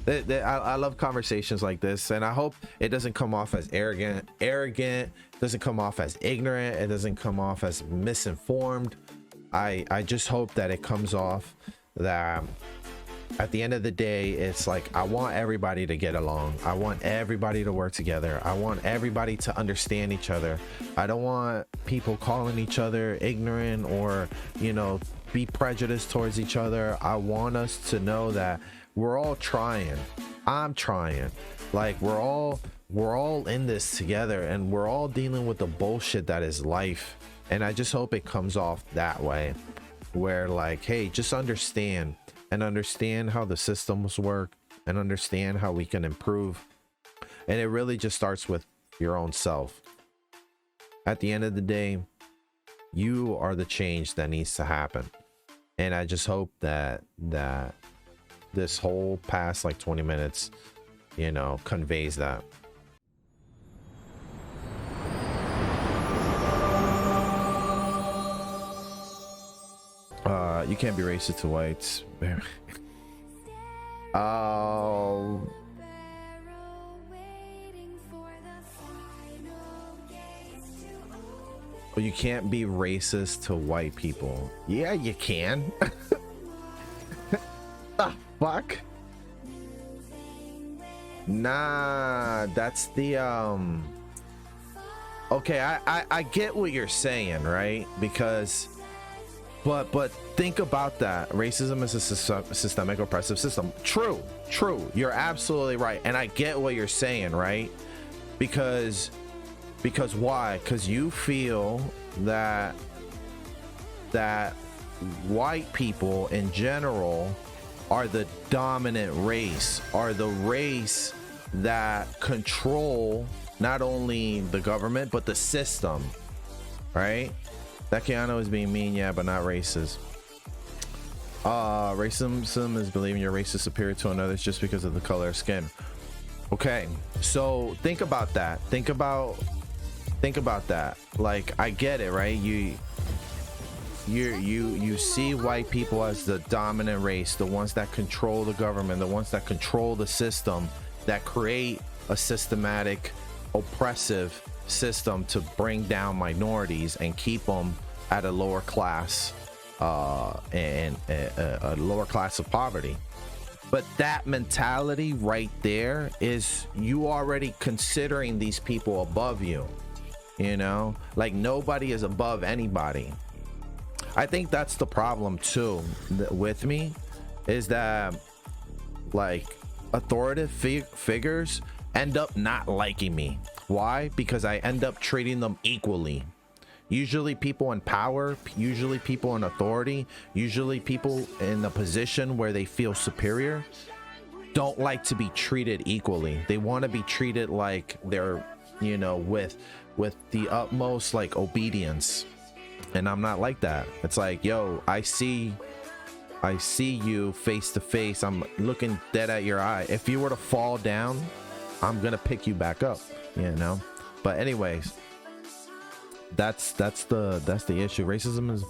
I love conversations like this, and I hope it doesn't come off as arrogant, doesn't come off as ignorant, it doesn't come off as misinformed. I just hope that it comes off that at the end of the day, it's like, I want everybody to get along. I want everybody to work together. I want everybody to understand each other. I don't want people calling each other ignorant or, you know, be prejudiced towards each other. I want us to know that we're all trying. I'm trying. Like, we're all in this together, and we're all dealing with the bullshit that is life. And I just hope it comes off that way, where like, hey, just understand how the systems work, and understand how we can improve. And it really just starts with your own self. At the end of the day, you are the change that needs to happen. And I just hope that this whole past like 20 minutes, you know, conveys that. You can't be racist to whites. Oh. Well, you can't be racist to white people. Yeah, you can. The fuck? Nah, that's the okay, I get what you're saying, right? Because but think about that. Racism is a systemic oppressive system. True. You're absolutely right. And I get what you're saying, right? Because why? Because you feel that white people in general are the dominant race, are the race that control not only the government but the system, right? That Keanu is being mean, yeah, but not racist. Racism is believing your race is superior to another's just because of the color of skin. Okay, so think about that. Think about that. Like, I get it, right? You see white people as the dominant race, the ones that control the government, the ones that control the system, that create a systematic, oppressive system to bring down minorities and keep them at a lower class and a lower class of poverty. But that mentality right there is you already considering these people above you, you know, like nobody is above anybody. I think that's the problem too with me, is that like authoritative figures end up not liking me. Why? Because I end up treating them equally. Usually people in power, usually people in authority, usually people in a position where they feel superior don't like to be treated equally. They want to be treated like they're, you know, with the utmost like obedience. And I'm not like that. It's like, yo, I see you face to face. I'm looking dead at your eye. If you were to fall down, I'm gonna pick you back up, you know. But anyways, that's the issue. Racism is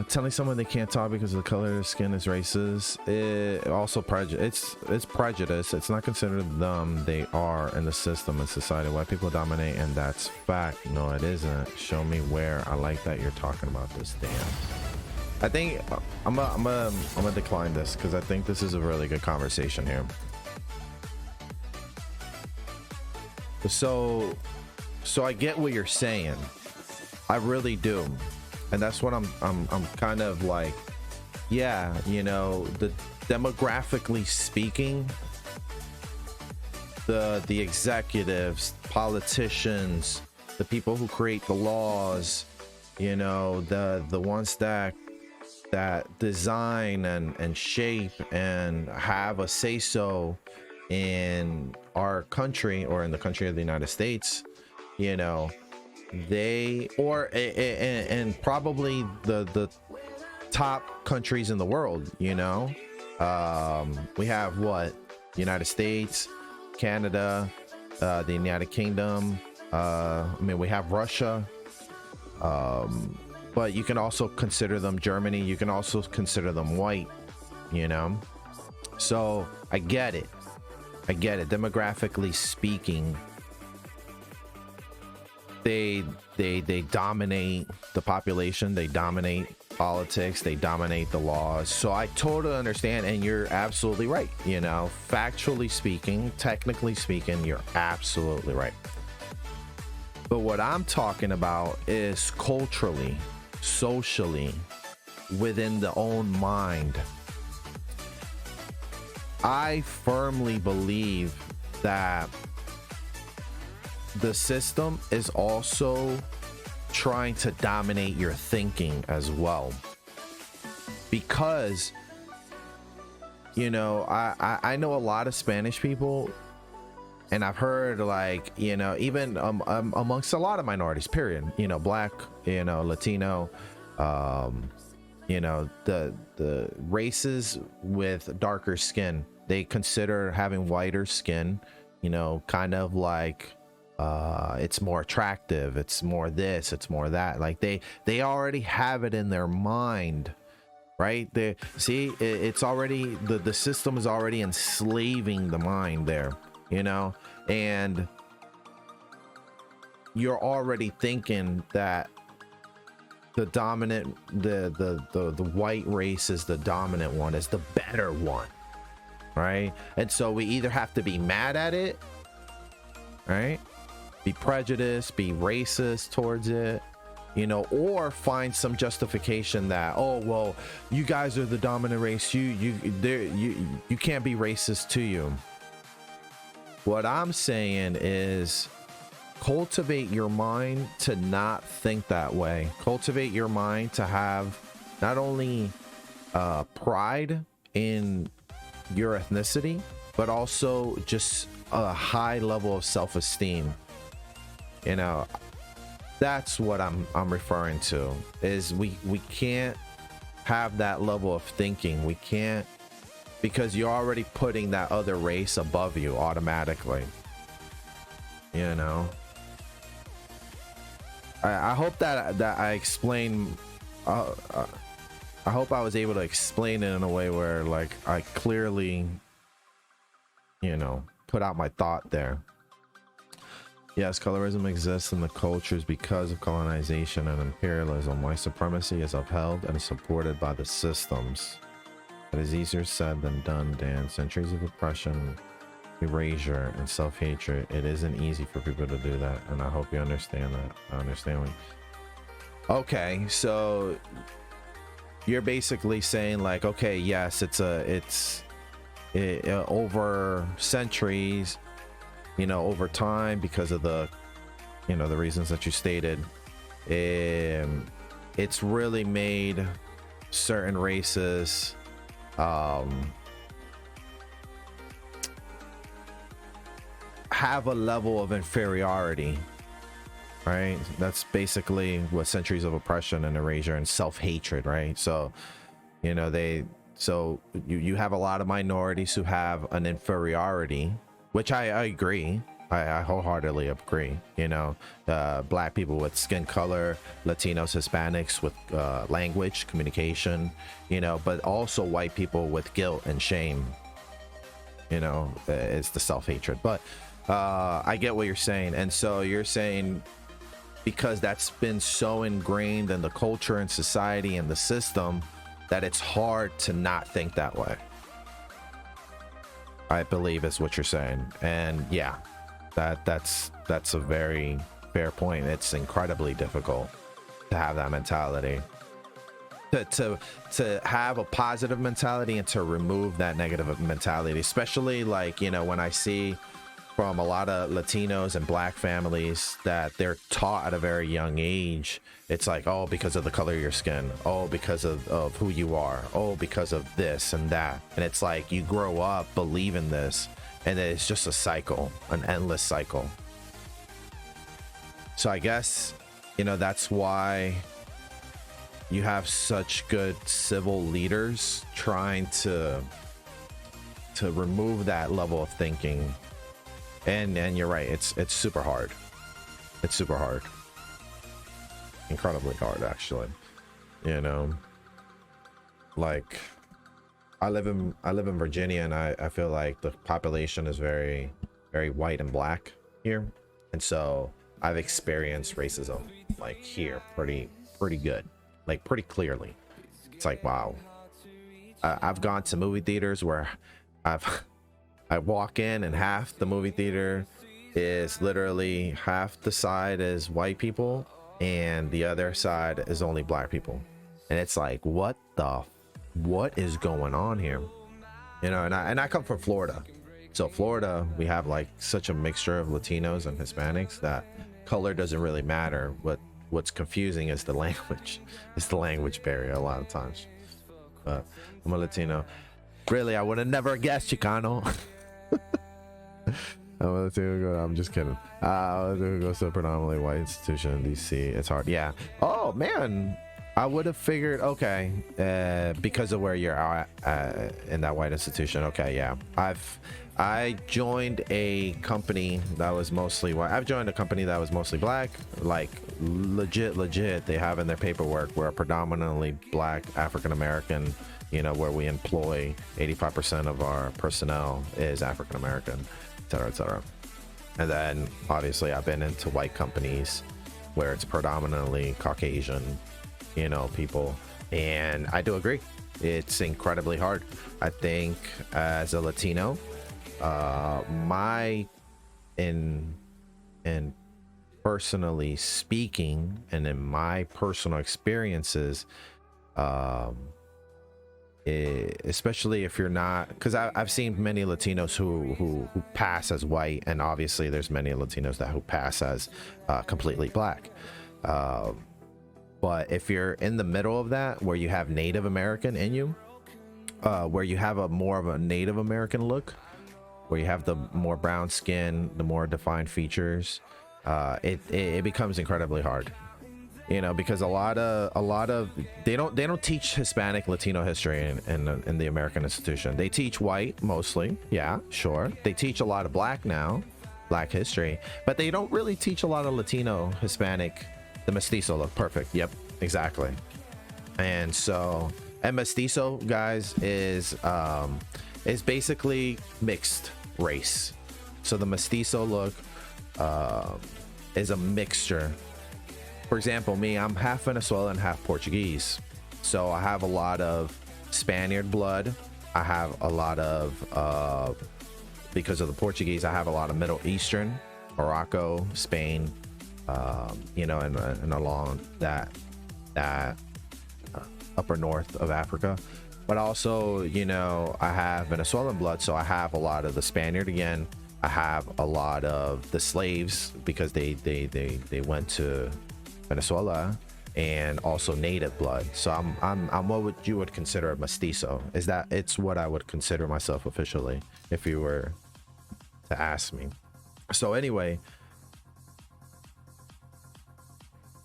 telling someone they can't talk because of the color of their skin is racist. It also it's prejudice. It's not considered them. They are in the system and society. White people dominate, and that's fact. No, it isn't. Show me where. I like that you're talking about this. Damn. I think I'm gonna decline this because I think this is a really good conversation here. So I get what you're saying. I really do. And that's what I'm kind of like, yeah, you know, the demographically speaking, the executives, politicians, the people who create the laws, you know, the ones that design and shape and have a say so in our country or in the country of the United States, you know, they and probably the top countries in the world, you know, we have what, United States, Canada, the United Kingdom, I mean, we have Russia, but you can also consider them Germany, you can also consider them white, you know, So I get it. I get it. Demographically speaking, they dominate the population, they dominate politics, they dominate the laws. So I totally understand, and you're absolutely right. You know, factually speaking, technically speaking, you're absolutely right. But what I'm talking about is culturally, socially, within the own mind. I firmly believe that the system is also trying to dominate your thinking as well, because you know, I know a lot of Spanish people, and I've heard, like, you know, even amongst a lot of minorities, period, you know, Black, you know, Latino, you know, the races with darker skin, they consider having whiter skin, you know, kind of like it's more attractive, it's more this, it's more that. Like they already have it in their mind, right? They see it's already, the system is already enslaving the mind there, you know, and you're already thinking that the dominant, the white race is the dominant one, is the better one, right? And so we either have to be mad at it, right, be prejudiced, be racist towards it, you know, or find some justification that, oh well, you guys are the dominant race, you can't be racist to you. What I'm saying is, cultivate your mind to not think that way. Cultivate your mind to have not only pride in your ethnicity, but also just a high level of self-esteem. You know, that's what I'm referring to, is we can't have that level of thinking. We can't, because you're already putting that other race above you automatically, you know. I hope that I explained, I hope I was able to explain it in a way where, like, I clearly, you know, put out my thought there. Yes, colorism exists in the cultures because of colonization and imperialism. White supremacy is upheld and supported by the systems. It is easier said than done, Dan. Centuries of oppression, erasure, and self-hatred. It isn't easy for people to do that, and I hope you understand that. I understand when... Okay, so you're basically saying, like, okay, yes, it's over centuries, you know, over time, because of the, you know, the reasons that you stated, it's really made certain races have a level of inferiority, right? That's basically what centuries of oppression and erasure and self-hatred, right? So, you know, you have a lot of minorities who have an inferiority, which I agree. I wholeheartedly agree. You know, Black people with skin color, Latinos, Hispanics with language, communication, you know, but also white people with guilt and shame. You know, it's the self-hatred. But I get what you're saying. And so you're saying, because that's been so ingrained in the culture and society and the system, that it's hard to not think that way, I believe is what you're saying. And yeah, that's a very fair point. It's incredibly difficult to have that mentality, to have a positive mentality and to remove that negative mentality, especially, like, you know, when I see from a lot of Latinos and Black families that they're taught at a very young age, it's like, oh, because of the color of your skin, oh, because of who you are, oh, because of this and that. And it's like you grow up believing this, and it's just a cycle, an endless cycle. So I guess, you know, that's why you have such good civil leaders trying to remove that level of thinking. And you're right, it's super hard. It's super hard. Incredibly hard, actually. You know, like, I live in Virginia, and I feel like the population is very white and black here, and so I've experienced racism like here pretty good, like pretty clearly. It's like, wow. I've gone to movie theaters where I walk in and half the movie theater is literally half the side is white people and the other side is only black people, and it's like, what is going on here? You know, and I come from Florida, so Florida, we have like such a mixture of Latinos and Hispanics that color doesn't really matter. What's confusing is the language. It's the language barrier a lot of times. But I'm a Latino. Really, I would have never guessed Chicano. I'm just kidding. It goes to a predominantly white institution in DC. It's hard. Yeah. Oh man, I would have figured. Okay, because of where you're at in that white institution. Okay, yeah. I joined a company that was mostly white. I've joined a company that was mostly black. Like legit. They have in their paperwork we're a predominantly black African American. You know, where we employ 85% of our personnel is African American, et cetera, et cetera. And then obviously I've been into white companies where it's predominantly Caucasian, you know, people. And I do agree. It's incredibly hard. I think as a Latino, in personally speaking and in my personal experiences, especially if you're not, because I've seen many Latinos who pass as white, and obviously there's many Latinos who pass as completely black, but if you're in the middle of that, where you have Native American in you, where you have more of a Native American look, where you have the more brown skin, the more defined features, it becomes incredibly hard. You know, because a lot of they don't teach Hispanic Latino history in the American institution. They teach white mostly, yeah, sure. They teach a lot of black history, but they don't really teach a lot of Latino, Hispanic, the mestizo look. Perfect. Yep, exactly. And so, and mestizo, guys, is basically mixed race. So the mestizo look is a mixture. For example, me, I'm half Venezuelan, half Portuguese. So I have a lot of Spaniard blood. I have a lot of, because of the Portuguese, I have a lot of Middle Eastern, Morocco, Spain, you know, and along that upper north of Africa. But also, you know, I have Venezuelan blood, so I have a lot of the Spaniard again. I have a lot of the slaves because they went to Venezuela, and also native blood. So I'm what you would consider a mestizo. It's what I would consider myself officially if you were to ask me. So anyway,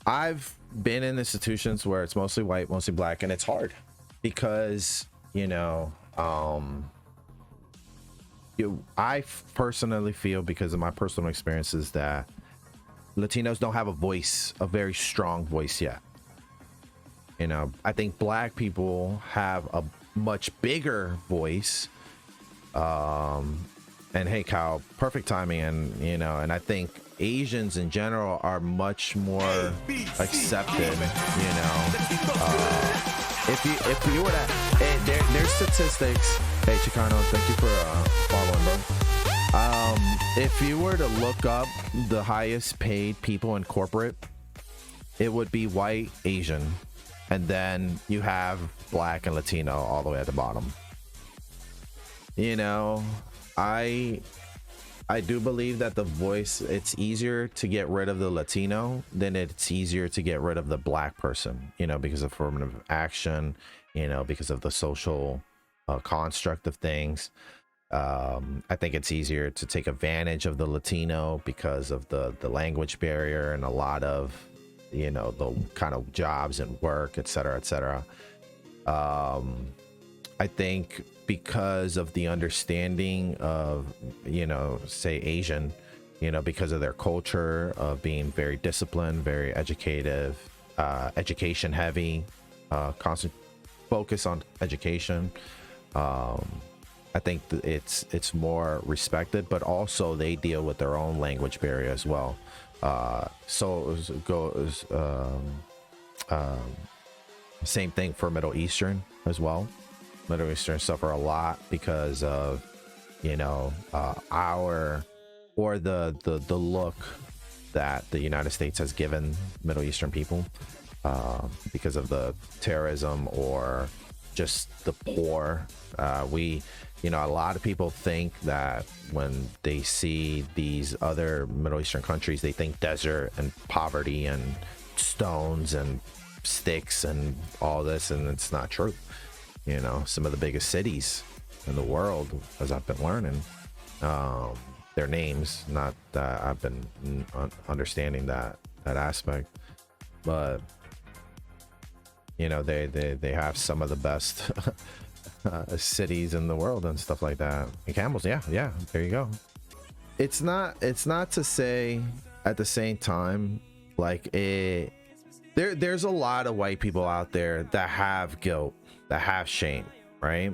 I've been in institutions where it's mostly white, mostly black, and it's hard because, you know, I personally feel, because of my personal experiences, that Latinos don't have a very strong voice yet. You know, I think black people have a much bigger voice. And hey, Kyle, perfect timing. And, you know, and I think Asians in general are much more accepted, you know. If you were to, there's statistics. Hey, Chicano, thank you for following, bro. If you were to look up the highest paid people in corporate, it would be white, Asian, and then you have black and Latino all the way at the bottom. You know, I do believe that the voice, it's easier to get rid of the Latino than it's easier to get rid of the black person, you know, because of affirmative action, you know, because of the social construct of things. I think it's easier to take advantage of the Latino because of the language barrier and a lot of, you know, the kind of jobs and work, et cetera, et cetera. I think because of the understanding of, you know, say Asian, you know, because of their culture of being very disciplined, very educative, education heavy, constant focus on education. I think it's more respected, but also they deal with their own language barrier as well. So it goes same thing for Middle Eastern as well. Middle Eastern suffer a lot because of, you know, our, or the look that the United States has given Middle Eastern people, because of the terrorism or just the poor. You know, a lot of people think that when they see these other Middle Eastern countries, they think desert and poverty and stones and sticks and all this, and it's not true. You know, some of the biggest cities in the world, as I've been learning, their names, not that I've been understanding that aspect, but you know, they have some of the best cities in the world and stuff like that. And camels, yeah, there you go. It's not to say at the same time, like, there's a lot of white people out there that have guilt, that have shame, right?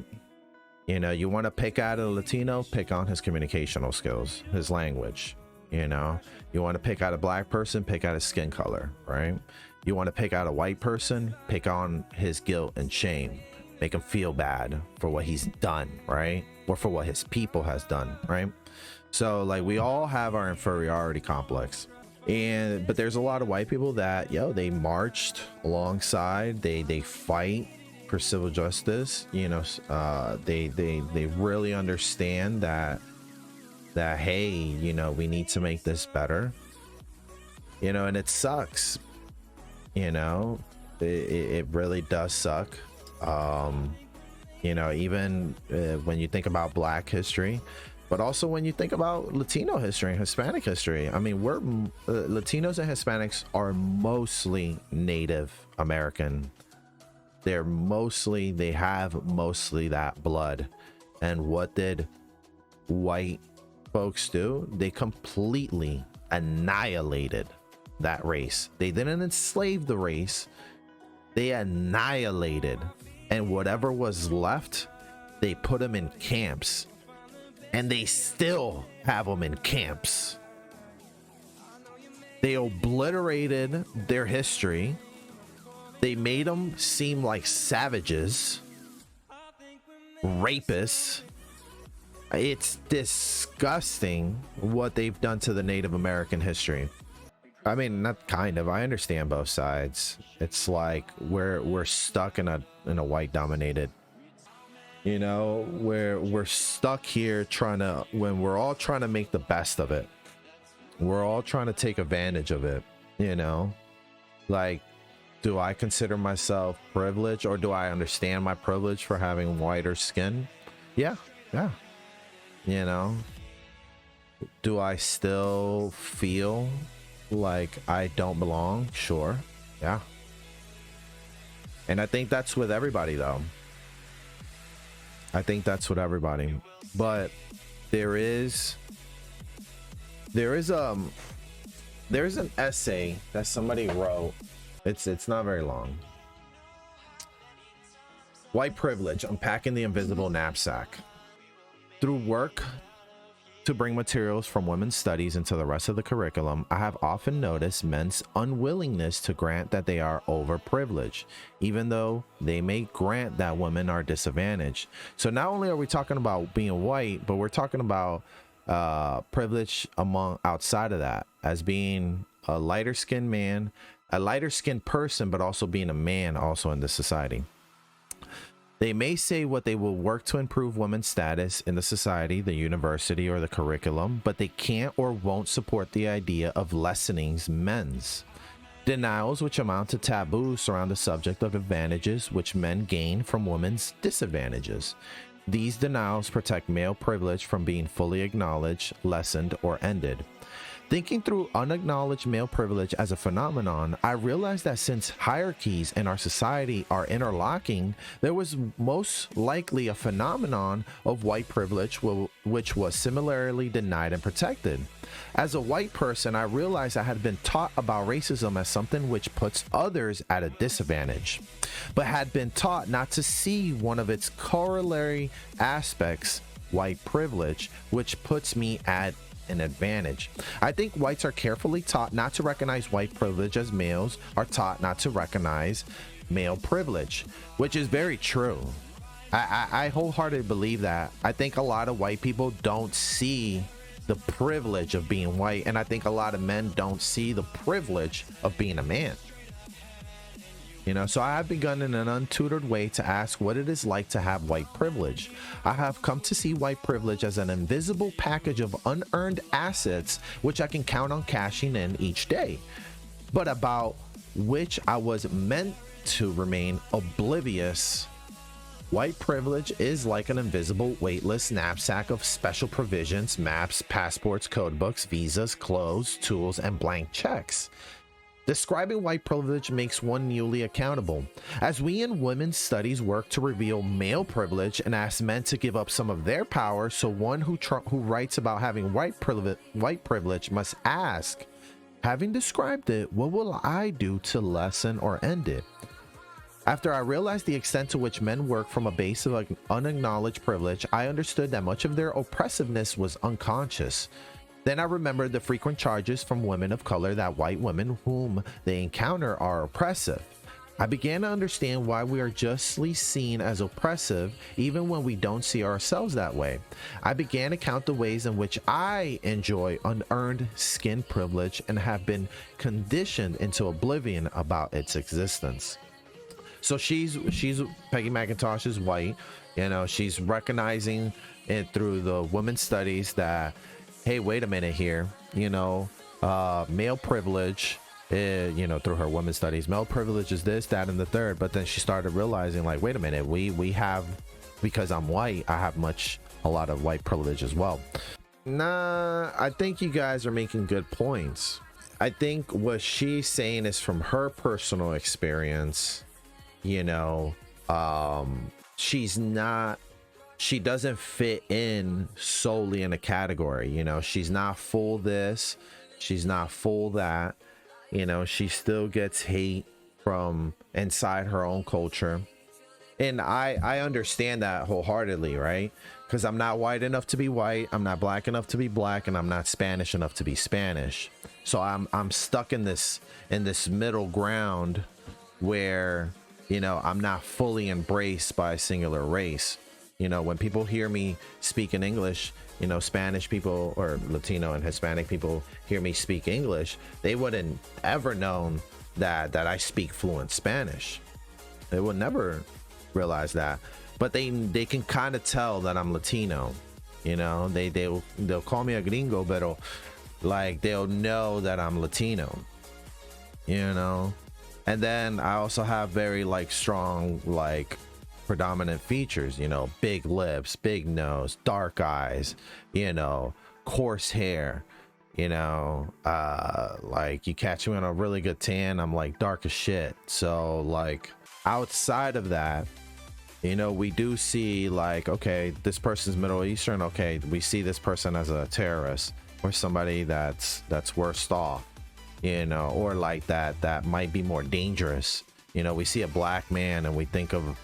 You know, you want to pick out a Latino, pick on his communicational skills, his language. You know, you want to pick out a black person, pick out his skin color, right? You want to pick out a white person, pick on his guilt and shame, make him feel bad for what he's done, right? Or for what his people has done, right? So like, we all have our inferiority complex. But there's a lot of white people that, they marched alongside, they fight for civil justice. You know, they really understand that hey, you know, we need to make this better. You know, and it sucks. You know, it really does suck. You know, even when you think about Black history, but also when you think about Latino history and Hispanic history. I mean, we're Latinos and Hispanics are mostly Native American. They have mostly that blood. And what did white folks do? They completely annihilated that race. They didn't enslave the race, they annihilated. And whatever was left, they put them in camps. And they still have them in camps. They obliterated their history. They made them seem like savages, rapists. It's disgusting what they've done to the Native American history. I mean, not kind of. I understand both sides. It's like we're stuck in a white dominated. You know, we're stuck here when we're all trying to make the best of it. We're all trying to take advantage of it, you know? Like, do I consider myself privileged, or do I understand my privilege for having whiter skin? Yeah. You know? Do I still feel like I don't belong? Sure. Yeah. And I think that's with everybody, though. I think that's with everybody. But there is an essay that somebody wrote. It's not very long. White Privilege: Unpacking the Invisible Knapsack. Through work to bring materials from women's studies into the rest of the curriculum, I have often noticed men's unwillingness to grant that they are overprivileged, even though they may grant that women are disadvantaged. So not only are we talking about being white, but we're talking about privilege outside of that, as being a lighter skinned man, a lighter skinned person, but also being a man also in this society. They may say what they will work to improve women's status in the society, the university, or the curriculum, but they can't or won't support the idea of lessening men's. Denials which amount to taboos surround the subject of advantages which men gain from women's disadvantages. These denials protect male privilege from being fully acknowledged, lessened, or ended. Thinking through unacknowledged male privilege as a phenomenon, I realized that since hierarchies in our society are interlocking, there was most likely a phenomenon of white privilege which was similarly denied and protected. As a white person, I realized I had been taught about racism as something which puts others at a disadvantage, but had been taught not to see one of its corollary aspects, white privilege, which puts me at an advantage. I think whites are carefully taught not to recognize white privilege as males are taught not to recognize male privilege, which is very true. I wholeheartedly believe that. I think a lot of white people don't see the privilege of being white, and I think a lot of men don't see the privilege of being a man. You know, so I have begun in an untutored way to ask what it is like to have white privilege. I have come to see white privilege as an invisible package of unearned assets which I can count on cashing in each day, but about which I was meant to remain oblivious. White privilege is like an invisible, weightless knapsack of special provisions, maps, passports, codebooks, visas, clothes, tools, and blank checks. Describing white privilege makes one newly accountable. As we in women's studies work to reveal male privilege and ask men to give up some of their power, so one who writes about having white privilege must ask, having described it, what will I do to lessen or end it? After I realized the extent to which men work from a base of unacknowledged privilege, I understood that much of their oppressiveness was unconscious. Then I remembered the frequent charges from women of color that white women whom they encounter are oppressive. I began to understand why we are justly seen as oppressive even when we don't see ourselves that way. I began to count the ways in which I enjoy unearned skin privilege and have been conditioned into oblivion about its existence. So she's Peggy McIntosh is white, you know, she's recognizing it through the women's studies that, hey, wait a minute here, you know, male privilege, you know, through her women's studies, male privilege is this, that, and the third. But then she started realizing, like, wait a minute, we have, because I'm white, I have a lot of white privilege as well. Nah, I think you guys are making good points. I think what she's saying is from her personal experience. You know, she doesn't fit in solely in a category. You know, she's not full this, she's not full that. You know, she still gets hate from inside her own culture, and I understand that wholeheartedly, right? Because I'm not white enough to be white, I'm not black enough to be black, and I'm not Spanish enough to be Spanish. So I'm stuck in this middle ground where, you know, I'm not fully embraced by a singular race. You know, when people hear me speak in English, you know, Spanish people or Latino and Hispanic people hear me speak English, they wouldn't ever known that I speak fluent Spanish. They would never realize that. But they can kind of tell that I'm Latino. You know, they'll call me a gringo, but like they'll know that I'm Latino. You know. And then I also have very like strong like predominant features, you know, big lips, big nose, dark eyes, you know, coarse hair, you know, like you catch me on a really good tan, I'm like dark as shit. So like outside of that, you know, we do see like, okay, this person's Middle Eastern. Okay, we see this person as a terrorist or somebody that's worse off. You know, or like that might be more dangerous. You know, we see a black man and we think of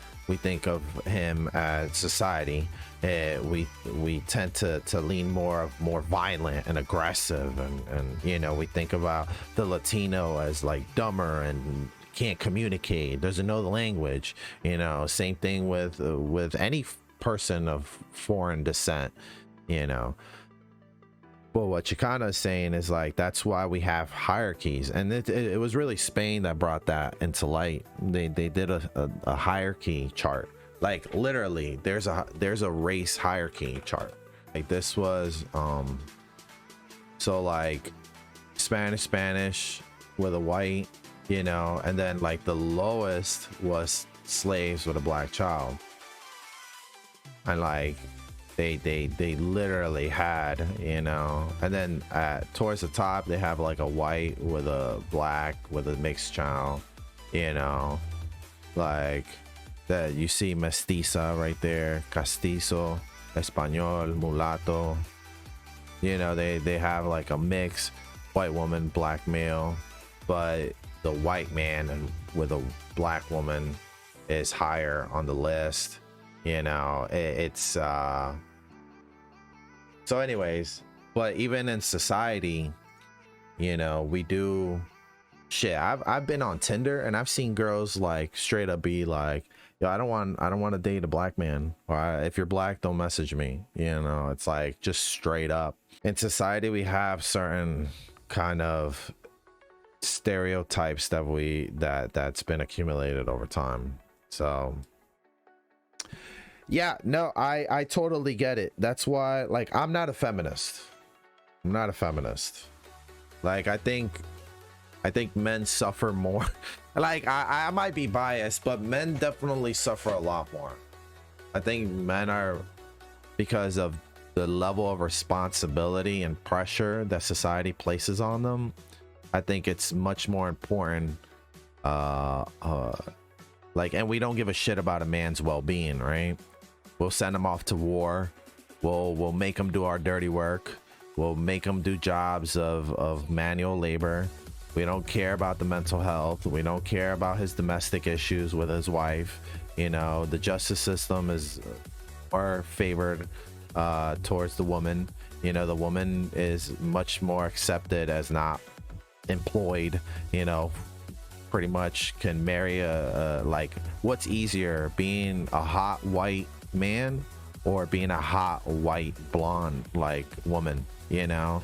him as society. We tend to lean more violent and aggressive, and you know, we think about the Latino as like dumber and can't communicate, doesn't know the language. You know, same thing with any person of foreign descent. You know. Well, what Chicana is saying is like, that's why we have hierarchies. And it was really Spain that brought that into light. They did a hierarchy chart. Like literally there's a race hierarchy chart. Like this was, so like Spanish with a white, you know, and then like the lowest was slaves with a black child. And like they literally had, you know. And then towards the top they have like a white with a black with a mixed child, you know, like that. You see mestiza right there, castizo, español, mulatto, you know. They have like a mix, white woman, black male, but the white man and with a black woman is higher on the list, you know. It's so anyways, but even in society, you know, we do shit. I've been on Tinder and I've seen girls like straight up be like, yo, I don't want to date a black man, or if you're black, don't message me, you know. It's like just straight up. In society we have certain kind of stereotypes that's been accumulated over time. So yeah, no, I totally get it. That's why, like, I'm not a feminist. Like, I think men suffer more. Like, I might be biased, but men definitely suffer a lot more. I think men are, because of the level of responsibility and pressure that society places on them, I think it's much more important. Like, and we don't give a shit about a man's well-being, right? We'll send him off to war. We'll make him do our dirty work. We'll make him do jobs of manual labor. We don't care about the mental health. We don't care about his domestic issues with his wife. You know, the justice system is more favored towards the woman. You know, the woman is much more accepted as not employed, you know, pretty much can marry a like, what's easier, being a hot white man or being a hot white blonde like woman, you know?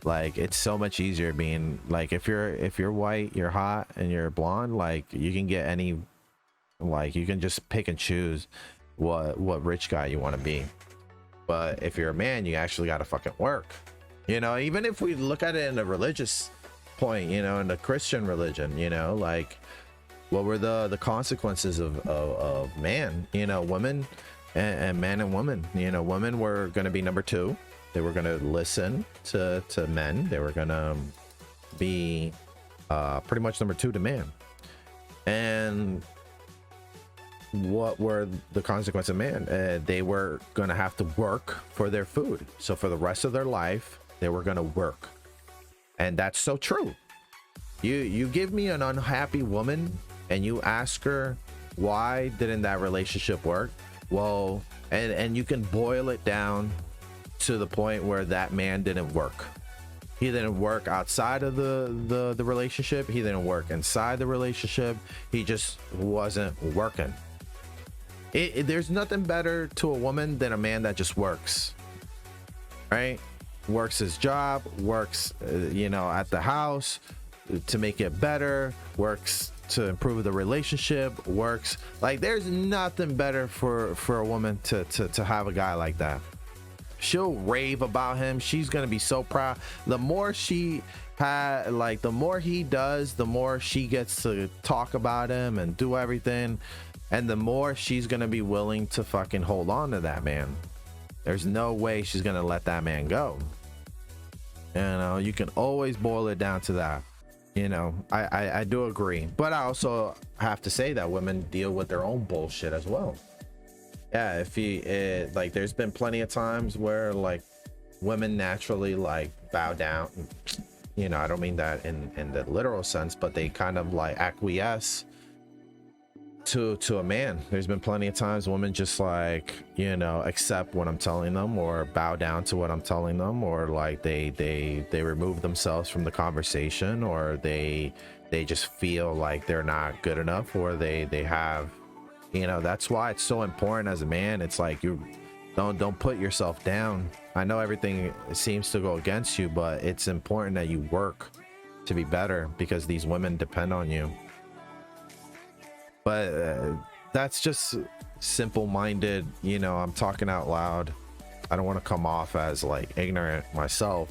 Like, it's so much easier being like, if you're white, you're hot, and you're blonde, like, you can get any, like, you can just pick and choose what rich guy you want to be. But if you're a man, you actually got to fucking work, you know. Even if we look at it in a religious point, you know, in the Christian religion, you know, like, what were the consequences of man, you know, women and man and woman, you know. Women were going to be number two. They were going to listen to men. They were going to be pretty much number two to man. And what were the consequences of man? They were going to have to work for their food. So for the rest of their life, they were going to work. And that's so true. You give me an unhappy woman and you ask her, why didn't that relationship work? Well, and you can boil it down to the point where that man didn't work. He didn't work outside of the relationship. He didn't work inside the relationship. He just wasn't working. There's nothing better to a woman than a man that just works, right? Works his job, works, you know, at the house to make it better, works to improve the relationship, works. Like, there's nothing better for a woman to have a guy like that. She'll rave about him. She's gonna be so proud. The more she had, like, the more he does, the more she gets to talk about him and do everything, and the more she's gonna be willing to fucking hold on to that man. There's no way she's gonna let that man go. You know, you can always boil it down to that. You know, I do agree, but I also have to say that women deal with their own bullshit as well. Yeah, if like, there's been plenty of times where, like, women naturally, like, bow down, you know. I don't mean that in the literal sense, but they kind of like acquiesce to a man. There's been plenty of times women just, like, you know, accept what I'm telling them, or bow down to what I'm telling them, or like they remove themselves from the conversation, or they just feel like they're not good enough, or they have, you know. That's why it's so important as a man. It's like, you don't put yourself down. I know everything seems to go against you, but it's important that you work to be better, because these women depend on you. But that's just simple-minded, you know. I'm talking out loud. I don't want to come off as, like, ignorant myself,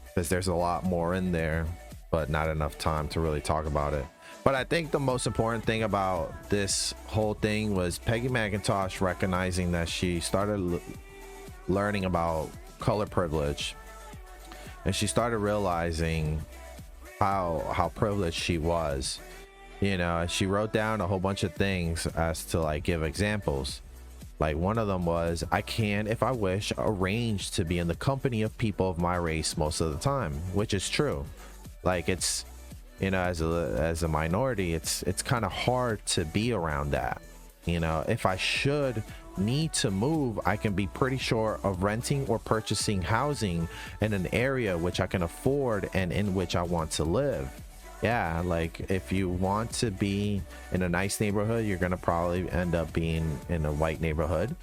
because there's a lot more in there, but not enough time to really talk about it. But I think the most important thing about this whole thing was Peggy McIntosh recognizing that she started learning about color privilege, and she started realizing how privileged she was. You know, and she wrote down a whole bunch of things as to like give examples. Like one of them was, I can, if I wish, arrange to be in the company of people of my race most of the time, which is true. Like it's, you know, as a minority, it's kind of hard to be around that. You know, if I should need to move, I can be pretty sure of renting or purchasing housing in an area which I can afford and in which I want to live. Yeah, like if you want to be in a nice neighborhood, you're gonna probably end up being in a white neighborhood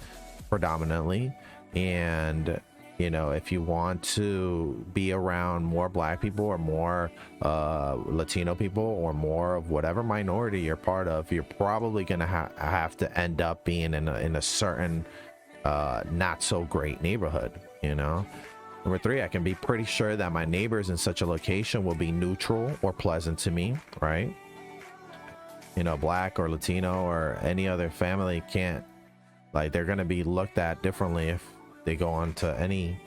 predominantly. And you know, if you want to be around more black people or more Latino people or more of whatever minority you're part of, you're probably gonna have to end up being in a certain not so great neighborhood, you know. Number 3, I can be pretty sure that my neighbors in such a location will be neutral or pleasant to me, right? You know, black or Latino or any other family can't, like, they're going to be looked at differently if they go on to any,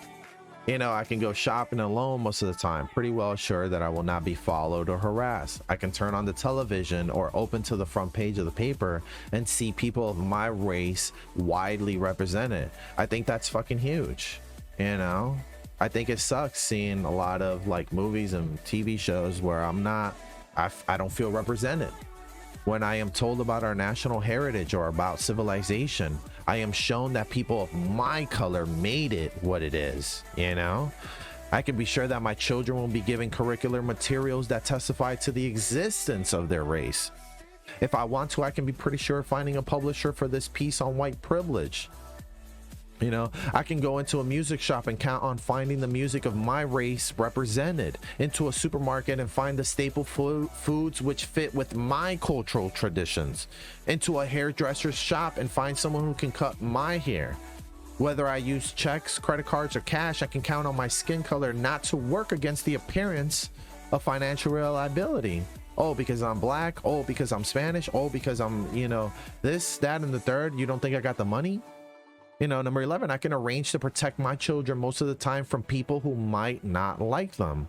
you know, I can go shopping alone most of the time, pretty well sure that I will not be followed or harassed. I can turn on the television or open to the front page of the paper and see people of my race widely represented. I think that's fucking huge, you know? I think it sucks seeing a lot of like movies and TV shows where I don't feel represented. When I am told about our national heritage or about civilization, I am shown that people of my color made it what it is, you know? I can be sure that my children will be given curricular materials that testify to the existence of their race. If I want to, I can be pretty sure of finding a publisher for this piece on white privilege. You know, I can go into a music shop and count on finding the music of my race represented, into a supermarket and find the staple foods which fit with my cultural traditions, into a hairdresser's shop and find someone who can cut my hair. Whether I use checks, credit cards, or cash, I can count on my skin color not to work against the appearance of financial reliability. Oh, because I'm black. Oh, because I'm Spanish. Oh, because I'm, you know, this, that, and the third. You don't think I got the money? You know, number 11, I can arrange to protect my children most of the time from people who might not like them.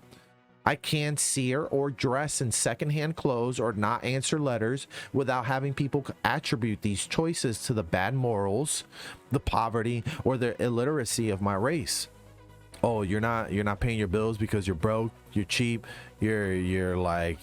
I can sear or dress in secondhand clothes or not answer letters without having people attribute these choices to the bad morals, the poverty, or the illiteracy of my race. Oh, you're not paying your bills because you're broke, you're cheap, you're like,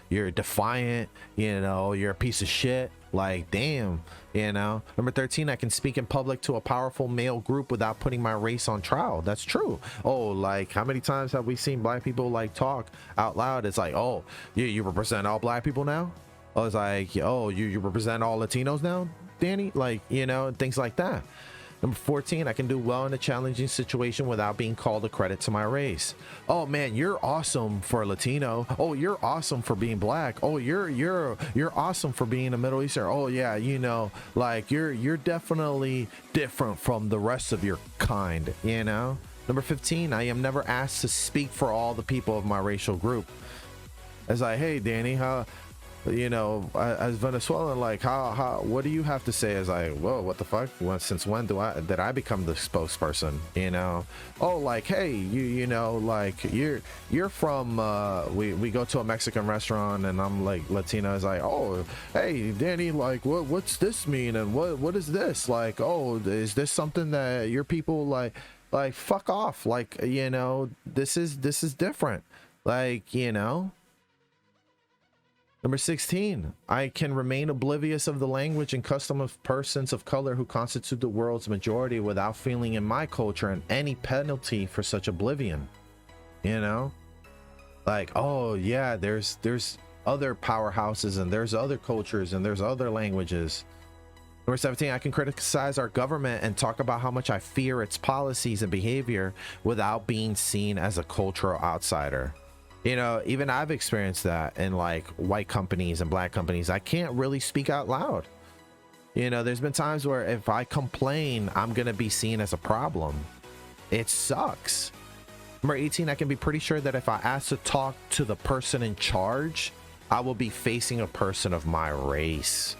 you're defiant, you know, you're a piece of shit. Like, damn, you know. Number 13, I can speak in public to a powerful male group without putting my race on trial. That's true. Oh, like, how many times have we seen black people like talk out loud? It's like, oh, you represent all black people now? Oh, it's like, oh, you represent all Latinos now, Danny? Like, you know, things like that. Number 14, I can do well in a challenging situation without being called a credit to my race. Oh man, you're awesome for Latino. Oh, you're awesome for being black. Oh, you're awesome for being a Middle Eastern. Oh yeah, you know, like you're definitely different from the rest of your kind, you know? Number 15, I am never asked to speak for all the people of my racial group. It's like, hey Danny, how, you know, as Venezuelan, like how what do you have to say? As I, whoa, what the fuck? Well, since when did I become the spokesperson? You know, oh, like, hey, you know, like you're from we go to a Mexican restaurant and I'm like Latino. Is like, oh, hey Danny, like what's this mean and what is this? Like, oh, is this something that your people like fuck off? Like, you know, this is different. Like, you know. Number 16, I can remain oblivious of the language and custom of persons of color who constitute the world's majority without feeling in my culture and any penalty for such oblivion. You know, like, oh yeah, there's other powerhouses and there's other cultures and there's other languages. Number 17, I can criticize our government and talk about how much I fear its policies and behavior without being seen as a cultural outsider. You know, even I've experienced that in like white companies and black companies. I can't really speak out loud. You know, there's been times where if I complain, I'm going to be seen as a problem. It sucks. Number 18, I can be pretty sure that if I ask to talk to the person in charge, I will be facing a person of my race.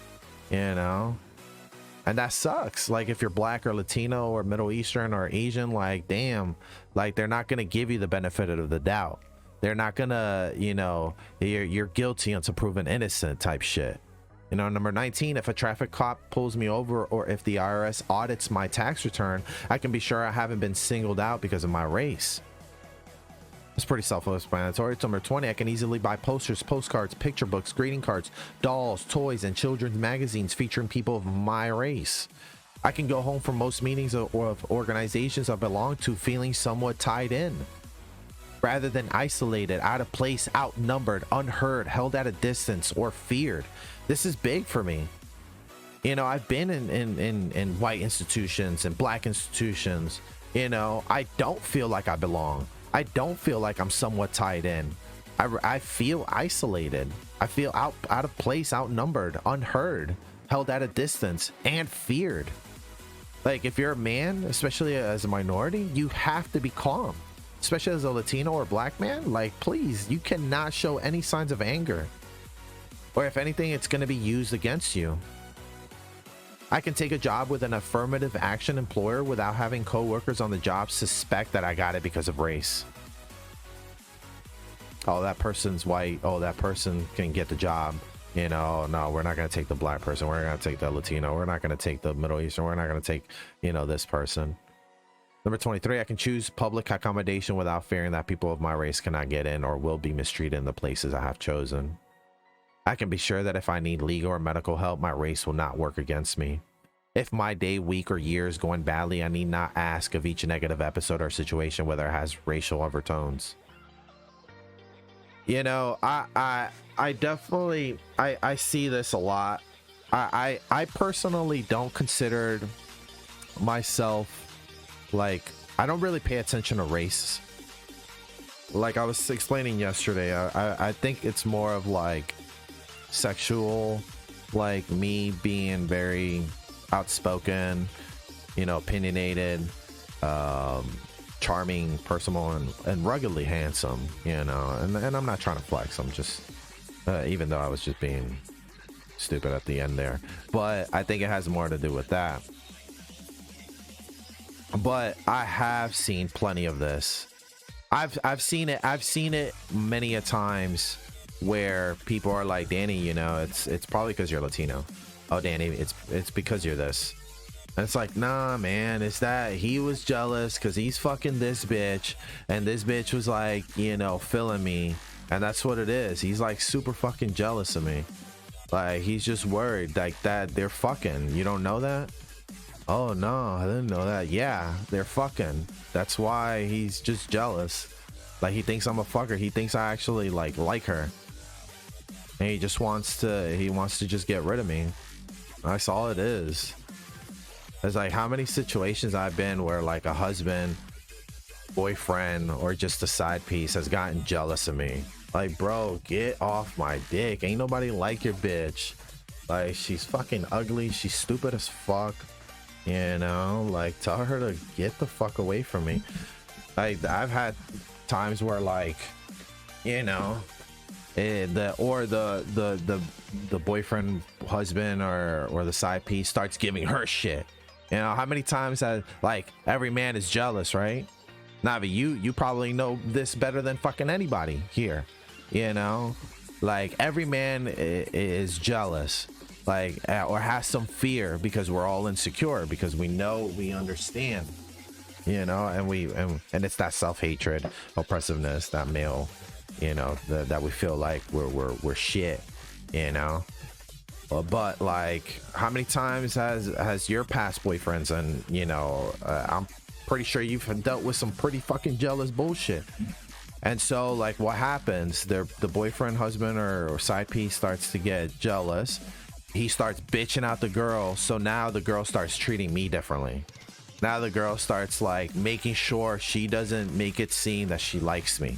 You know, And that sucks. Like if you're black or Latino or Middle Eastern or Asian, like damn, like they're not gonna give you the benefit of the doubt. They're not gonna, you know, you're guilty until proven innocent type shit. You know, number 19, if a traffic cop pulls me over or if the IRS audits my tax return, I can be sure I haven't been singled out because of my race. It's pretty self-explanatory. It's number 20, I can easily buy posters, postcards, picture books, greeting cards, dolls, toys, and children's magazines featuring people of my race. I can go home from most meetings of organizations I belong to feeling somewhat tied in, rather than isolated, out of place, outnumbered, unheard, held at a distance, or feared. This is big for me. You know, I've been in white institutions and black institutions. You know, I don't feel like I belong. I don't feel like I'm somewhat tied in. I feel isolated. I feel out of place, outnumbered, unheard, held at a distance, and feared. Like if you're a man, especially as a minority, you have to be calm. Especially as a Latino or black man, like please, you cannot show any signs of anger. Or if anything, it's going to be used against you. I can take a job with an affirmative action employer without having co-workers on the job suspect that I got it because of race. Oh, that person's white. Oh, that person can get the job. You know, no, we're not going to take the black person. We're going to take the Latino. We're not going to take the Middle Eastern. We're not going to take, you know, this person. Number 23, I can choose public accommodation without fearing that people of my race cannot get in or will be mistreated in the places I have chosen. I can be sure that if I need legal or medical help, my race will not work against me. If my day, week, or year is going badly, I need not ask of each negative episode or situation whether it has racial overtones. You know, I definitely I see this a lot. I personally don't consider myself, like, I don't really pay attention to race. Like I was explaining yesterday, I think it's more of like sexual, like me being very outspoken, you know, opinionated, charming, personal, and ruggedly handsome, you know, and I'm not trying to flex. I'm just even though I was just being stupid at the end there, but I think it has more to do with that. But I have seen plenty of this. I've seen it many a times where people are like, Danny, you know, it's probably because you're Latino. Oh, Danny, it's because you're this. And it's like, nah, man, it's that he was jealous because he's fucking this bitch, and this bitch was like, you know, feeling me, and that's what it is. He's like super fucking jealous of me. Like he's just worried like that they're fucking. You don't know that? Oh no, I didn't know that. Yeah, they're fucking. That's why he's just jealous. Like he thinks I'm a fucker. He thinks I actually like her. And he just wants to just get rid of me. That's all it is. It's like how many situations I've been where like a husband, boyfriend, or just a side piece has gotten jealous of me. Like, bro, get off my dick. Ain't nobody like your bitch. Like, she's fucking ugly. She's stupid as fuck. You know, like, tell her to get the fuck away from me. Like, I've had times where, like, you know, the boyfriend, husband, or the side piece starts giving her shit. You know, how many times that, like, every man is jealous, right? Navi, you probably know this better than fucking anybody here. You know, like every man is jealous, like, or has some fear because we're all insecure, because we understand, you know, and it's that self-hatred, oppressiveness, that male, you know, that we feel like we're shit, you know. But like, how many times has your past boyfriends, and you know, I'm pretty sure you've dealt with some pretty fucking jealous bullshit. And so like what happens, the boyfriend, husband, or side piece starts to get jealous. He starts bitching out the girl. So now the girl starts treating me differently. Now the girl starts like making sure she doesn't make it seem that she likes me.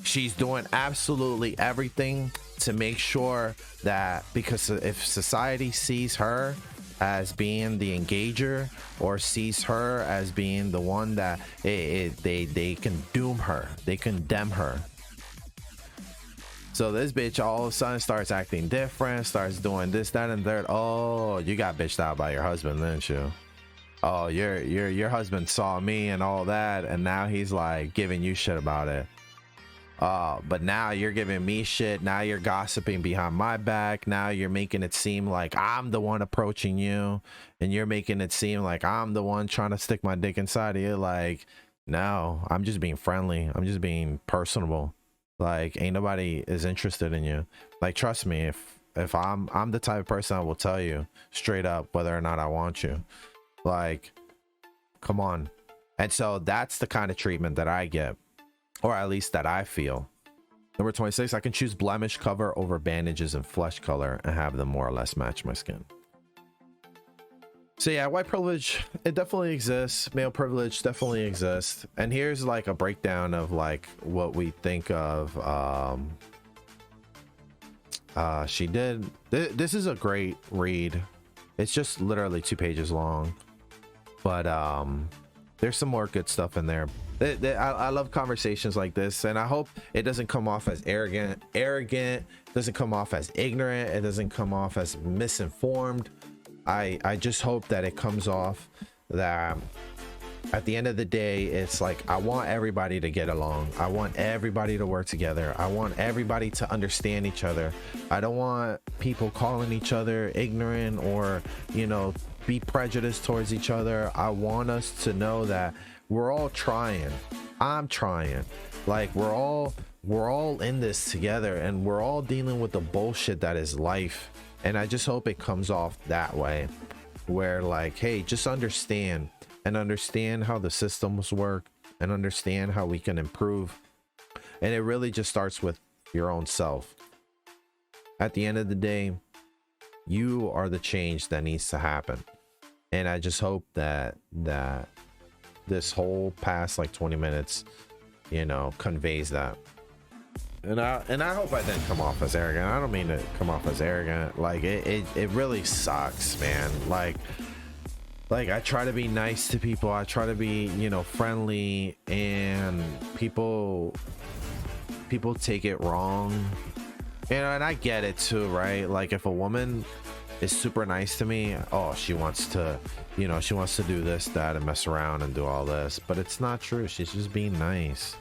She's doing absolutely everything to make sure that, because if society sees her as being the engager, or sees her as being the one that they can doom her, they condemn her. So this bitch all of a sudden starts acting different, starts doing this, that, and third. Oh, you got bitched out by your husband, didn't you? Oh, your husband saw me and all that, and now he's like giving you shit about it. But now you're giving me shit. Now you're gossiping behind my back. Now you're making it seem like I'm the one approaching you, and you're making it seem like I'm the one trying to stick my dick inside of you. Like, no, I'm just being friendly. I'm just being personable. Like, ain't nobody is interested in you. Like, trust me, if I'm the type of person I will tell you straight up whether or not I want you. Like, come on. And so that's the kind of treatment that I get, or at least that I feel. Number 26, I can choose blemish cover over bandages and flesh color and have them more or less match my skin. So yeah, white privilege, it definitely exists. Male privilege definitely exists. And here's like a breakdown of like what we think of. She did. This is a great read. It's just literally 2 pages long, but there's some more good stuff in there. I love conversations like this, and I hope it doesn't come off as arrogant, doesn't come off as ignorant, it doesn't come off as misinformed. I just hope that it comes off that at the end of the day, it's like, I want everybody to get along. I want everybody to work together. I want everybody to understand each other. I don't want people calling each other ignorant or, you know, be prejudiced towards each other. I want us to know that we're all trying. I'm trying. Like, we're all in this together, and we're all dealing with the bullshit that is life. And I just hope it comes off that way, where like, hey, just understand how the systems work, and understand how we can improve. And it really just starts with your own self. At the end of the day, you are the change that needs to happen. And I just hope that this whole past like 20 minutes, you know, conveys that. And I hope I didn't come off as arrogant. I don't mean to come off as arrogant. Like, it really sucks, man. Like I try to be nice to people. I try to be, you know, friendly, and people take it wrong. You know, and I get it too, right? Like, if a woman is super nice to me, oh, she wants to, you know, she wants to do this, that, and mess around and do all this. But it's not true. She's just being nice.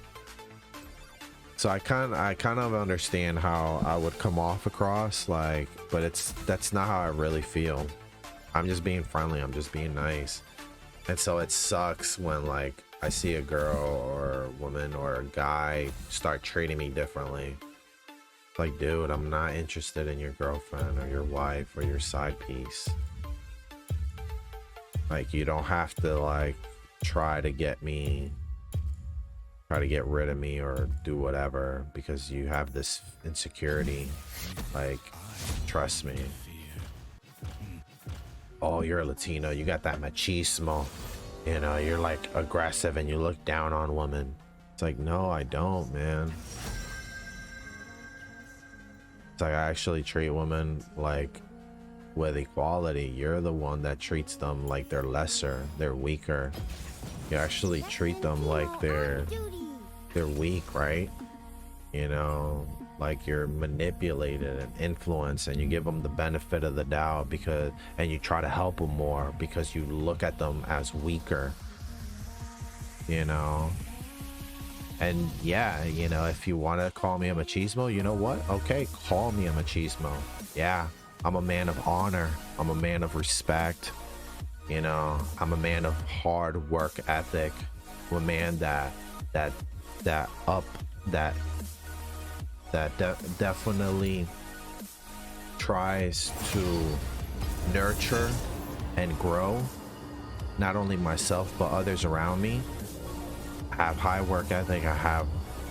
So I kind of understand how I would come off across, like, but that's not how I really feel. I'm just being friendly. I'm just being nice. And so it sucks when like I see a girl or a woman or a guy start treating me differently. Like, dude, I'm not interested in your girlfriend or your wife or your side piece. Like, you don't have to like try to get rid of me or do whatever because you have this insecurity. Like, trust me. Oh, you're a Latino, you got that machismo, you know, you're like aggressive and you look down on women. It's like, no, I don't, man. It's like, I actually treat women like with equality. You're the one that treats them like they're lesser, they're weaker. You actually treat them like they're weak, right? You know, like you're manipulated and influenced, and you give them the benefit of the doubt and you try to help them more because you look at them as weaker, you know. And yeah, you know, if you want to call me a machismo, you know what? Okay, call me a machismo. Yeah, I'm a man of honor. I'm a man of respect. You know, I'm a man of hard work ethic. I'm a man that definitely tries to nurture and grow not only myself but others around me. I have high work ethic. I have,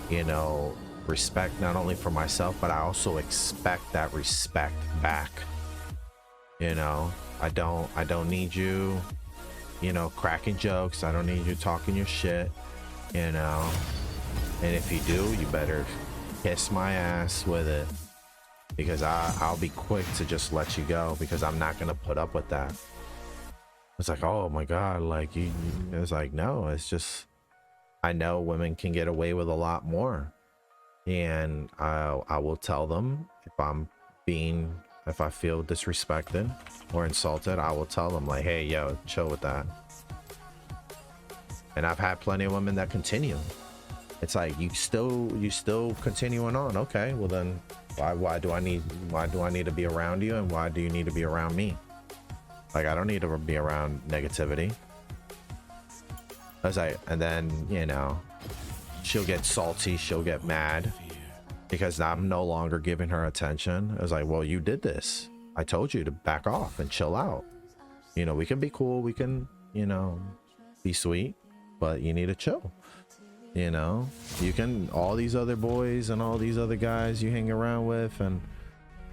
you know, respect not only for myself, but I also expect that respect back. You know, I don't need you, you know, cracking jokes. I don't need you talking your shit, you know. And if you do, you better kiss my ass with it, because I'll be quick to just let you go, because I'm not gonna put up with that. It's like, oh my god, like it's like, no, it's just, I know women can get away with a lot more. and I will tell them if I feel disrespected or insulted. I will tell them like, hey, yo, chill with that. And I've had plenty of women that continue. It's like, you still continuing on. Okay, well then why do I need to be around you, and why do you need to be around me? Like, I don't need to be around negativity. I was like, and then, you know, she'll get salty, she'll get mad because I'm no longer giving her attention. I was like, well, you did this. I told you to back off and chill out. You know, we can be cool, we can, you know, be sweet, but you need to chill. You know, you can, all these other boys and all these other guys you hang around with, and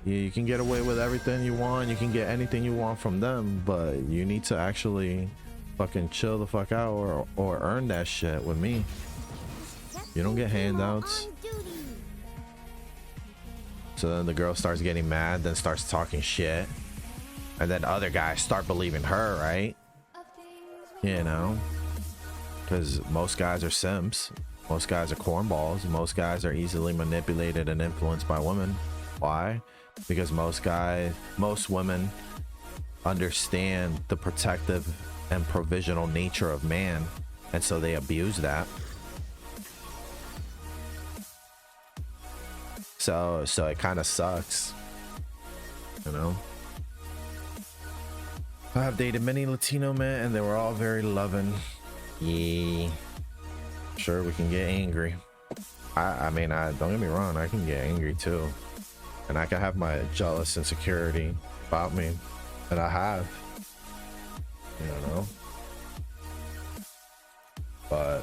you can get away with everything you want, you can get anything you want from them, but you need to actually fucking chill the fuck out, or earn that shit with me. You don't get handouts. So then the girl starts getting mad, then starts talking shit, and then other guys start believing her, right? You know, because most guys are simps, most guys are cornballs, most guys are easily manipulated and influenced by women. Why? Because most women understand the protective and provisional nature of man, and so they abuse that. So it kind of sucks, you know. I have dated many Latino men, and they were all very loving. Yeah, sure, we can get angry. I mean, don't get me wrong, I can get angry too, and I can have my jealous insecurity about me, and I have, you know. But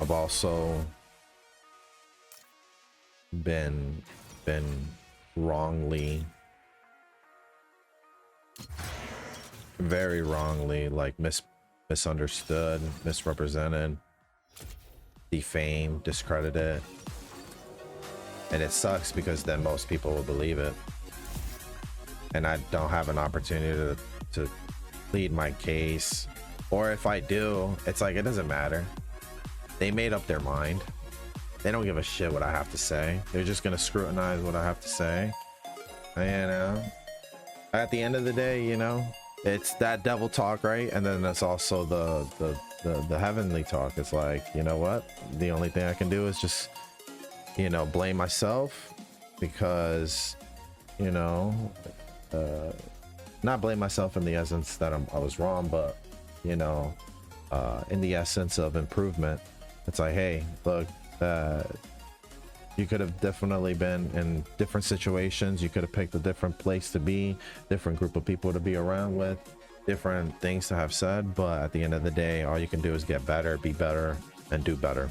I've also been wrongly, very wrongly, like misunderstood, misrepresented, defamed, discredited, and it sucks because then most people will believe it, and I don't have an opportunity to plead my case, or if I do, it's like, it doesn't matter. They made up their mind. They don't give a shit what I have to say. They're just gonna scrutinize what I have to say. You know, at the end of the day, you know, it's that devil talk, right? And then that's also the heavenly talk. It's like, you know what? The only thing I can do is just, you know, blame myself, because, you know, not blame myself in the essence that I was wrong, but, you know, in the essence of improvement. It's like, hey, look, you could have definitely been in different situations. You could have picked a different place to be, different group of people to be around with, different things to have said. But at the end of the day, all you can do is get better, be better, and do better.